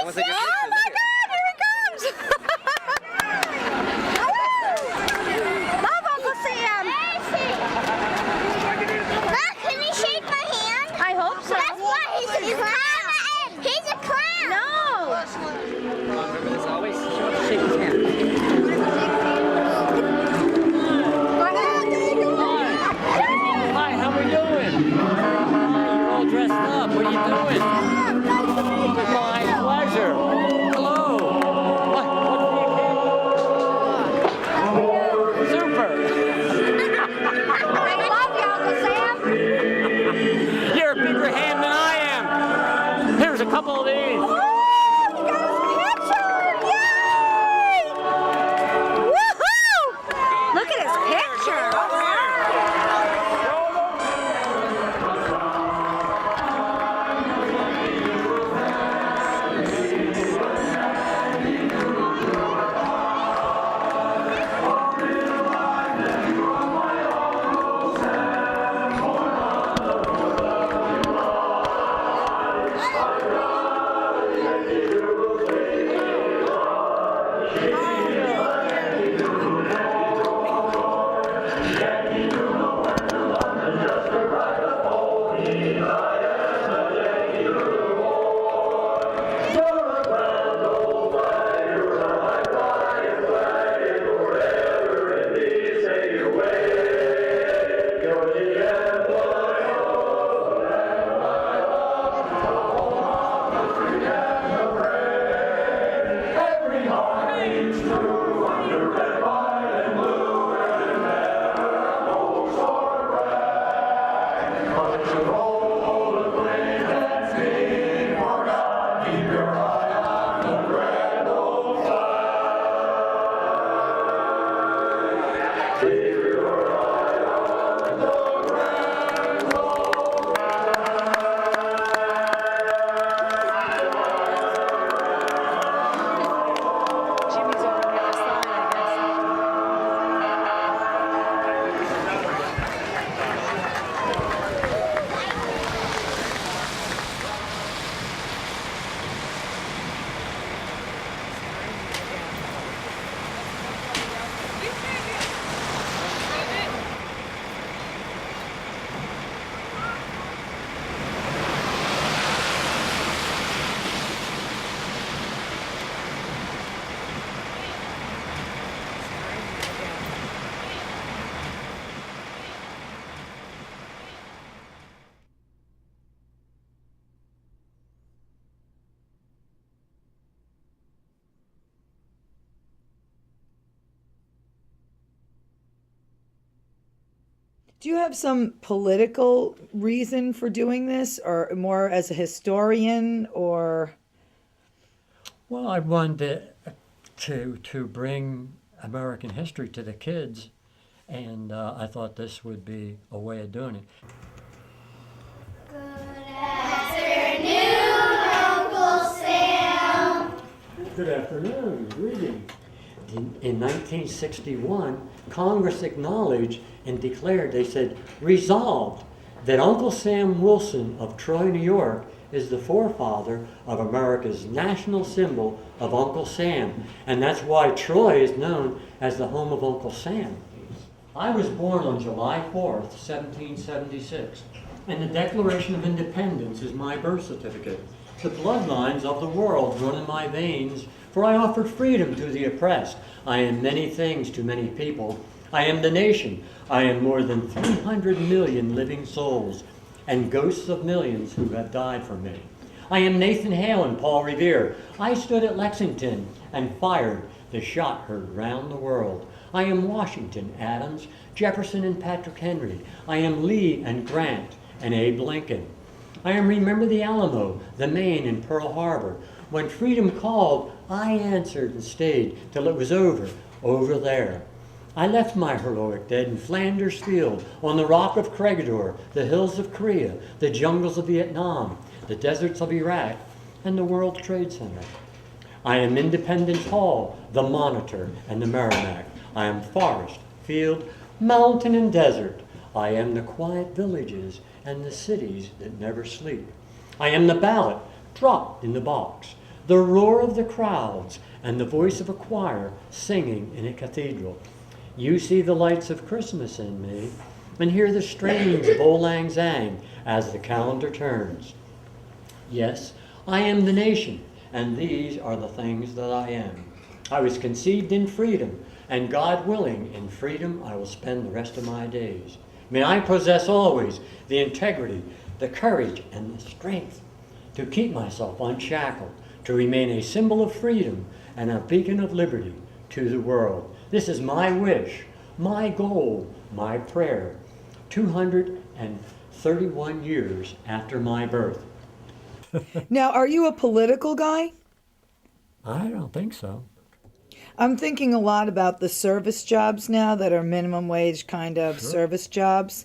want to take a Oh picture. my God, here he comes! Love Uncle Sam! Look, can he shake my hand? I hope so. That's why he's a clown. He's a clown. No! Remember this always? She wants to shake his hand. Go ahead. Hi, how we doing? You're all dressed up. What are you doing? My pleasure. Hello. What Super. I love you, Uncle Sam. You're a bigger ham than I am. Here's a couple of these. Oh, you got his picture! Yay! Woohoo! Look at his picture. Jimmy's over on the other side, I guess. Do you have some political reason for doing this, or more as a historian, or? Well, I wanted to bring American history to the kids, and I thought this would be a way of doing it. Good afternoon. Greetings. In 1961, Congress acknowledged and declared, they said, resolved that Uncle Sam Wilson of Troy, New York is the forefather of America's national symbol of Uncle Sam. And that's why Troy is known as the home of Uncle Sam. I was born on July 4th, 1776, and the Declaration of Independence is my birth certificate. The bloodlines of the world run in my veins, for I offered freedom to the oppressed. I am many things to many people. I am the nation. I am more than 300 million living souls, and ghosts of millions who have died for me. I am Nathan Hale and Paul Revere. I stood at Lexington and fired the shot heard round the world. I am Washington, Adams, Jefferson, and Patrick Henry. I am Lee and Grant and Abe Lincoln. I am Remember the Alamo, the Maine, and Pearl Harbor. When freedom called, I answered and stayed till it was over there. I left my heroic dead in Flanders Field, on the rock of Corregidor, the hills of Korea, the jungles of Vietnam, the deserts of Iraq, and the World Trade Center. I am Independence Hall, the Monitor, and the Merrimack. I am forest, field, mountain, and desert. I am the quiet villages and the cities that never sleep. I am the ballot dropped in the box, the roar of the crowds, and the voice of a choir singing in a cathedral. You see the lights of Christmas in me, and hear the strains of Auld Lang Syne as the calendar turns. Yes, I am the nation, and these are the things that I am. I was conceived in freedom, and God willing, in freedom I will spend the rest of my days. May I possess always the integrity, the courage, and the strength to keep myself unshackled, to remain a symbol of freedom and a beacon of liberty to the world. This is my wish, my goal, my prayer, 231 years after my birth. Now, are you a political guy? I don't think so. I'm thinking a lot about the service jobs now that are minimum wage kind of service jobs.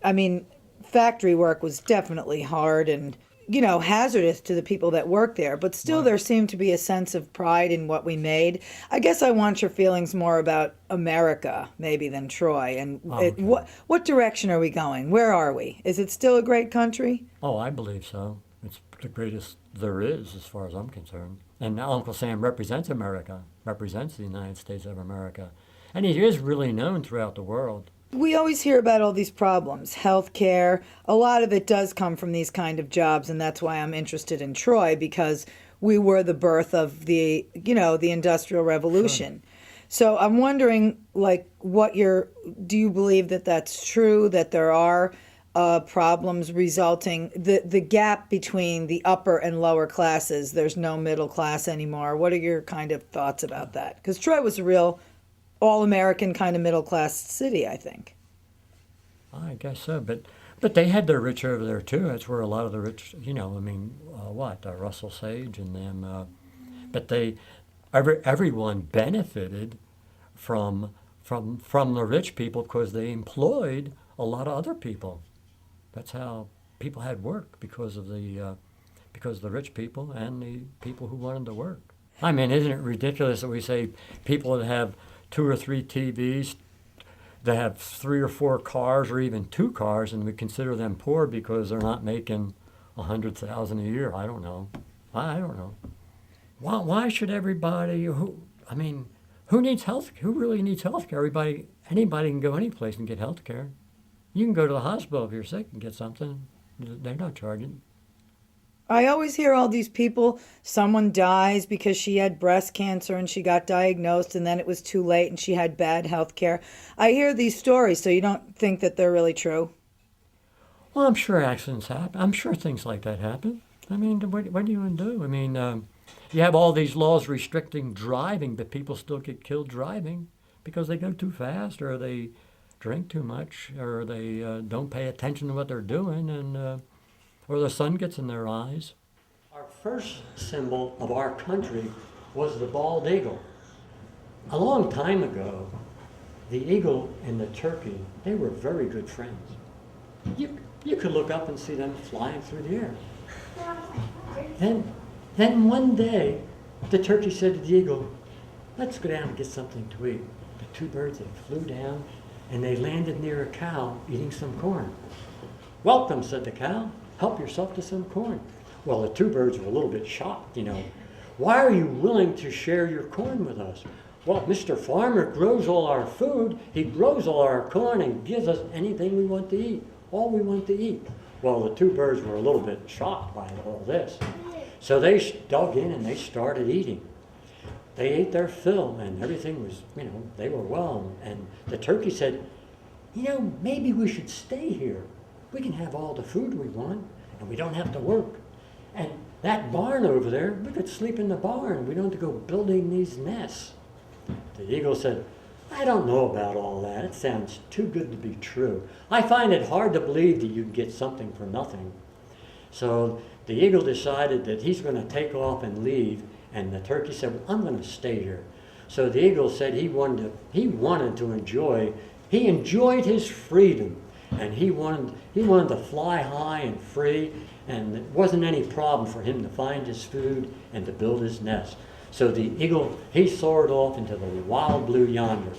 I mean, factory work was definitely hard and, hazardous to the people that work there, but still there seemed to be a sense of pride in what we made. I guess I want your feelings more about America, maybe, than Troy. And what direction are we going? Where are we? Is it still a great country? Oh, I believe so. It's the greatest there is, as far as I'm concerned. And Uncle Sam represents America, represents the United States of America. And he is really known throughout the world. We always hear about all these problems, health care. A lot of it does come from these kind of jobs, and that's why I'm interested in Troy, because we were the birth of the Industrial Revolution. Sure. So I'm wondering, do you believe that that's true, that there are problems resulting, the gap between the upper and lower classes, there's no middle class anymore? What are your kind of thoughts about that? Because Troy was a real all-American kind of middle-class city, I think. I guess so, but they had their rich over there too. That's where a lot of the rich, Russell Sage and them, but everyone benefited from the rich people because they employed a lot of other people. That's how people had work, because of the rich people and the people who wanted to work. I mean, isn't it ridiculous that we say people that have 2 or 3 TVs, that have 3 or 4 cars, or even 2 cars, and we consider them poor because they're not making $100,000 a year? I don't know. Why should everybody? Who needs health? Who really needs health care? Anybody can go any place and get health care. You can go to the hospital if you're sick and get something. They're not charging. I always hear all these people, someone dies because she had breast cancer and she got diagnosed and then it was too late and she had bad health care. I hear these stories, so you don't think that they're really true? Well, I'm sure accidents happen. I'm sure things like that happen. I mean, what do you want to do? I mean, you have all these laws restricting driving, but people still get killed driving because they go too fast, or they drink too much, or they don't pay attention to what they're doing, and or the sun gets in their eyes. Our first symbol of our country was the bald eagle. A long time ago, the eagle and the turkey, they were very good friends. You could look up and see them flying through the air. Then one day, the turkey said to the eagle, "Let's go down and get something to eat." The 2 birds, they flew down, and they landed near a cow eating some corn. "Welcome," said the cow. "Help yourself to some corn." Well, the 2 birds were a little bit shocked, "Why are you willing to share your corn with us?" "Well, Mr. Farmer grows all our food. He grows all our corn and gives us anything we want to eat, all we want to eat." Well, the 2 birds were a little bit shocked by all this. So they dug in and they started eating. They ate their fill and everything was, they were well. And the turkey said, "Maybe we should stay here. We can have all the food we want and we don't have to work. And that barn over there, we could sleep in the barn. We don't have to go building these nests." The eagle said, "I don't know about all that. It sounds too good to be true. I find it hard to believe that you can get something for nothing." So the eagle decided that he's going to take off and leave, and the turkey said, "Well, I'm going to stay here." So the eagle said he wanted to enjoyed his freedom, and he wanted to fly high and free, and it wasn't any problem for him to find his food and to build his nest. So the eagle, he soared off into the wild blue yonder.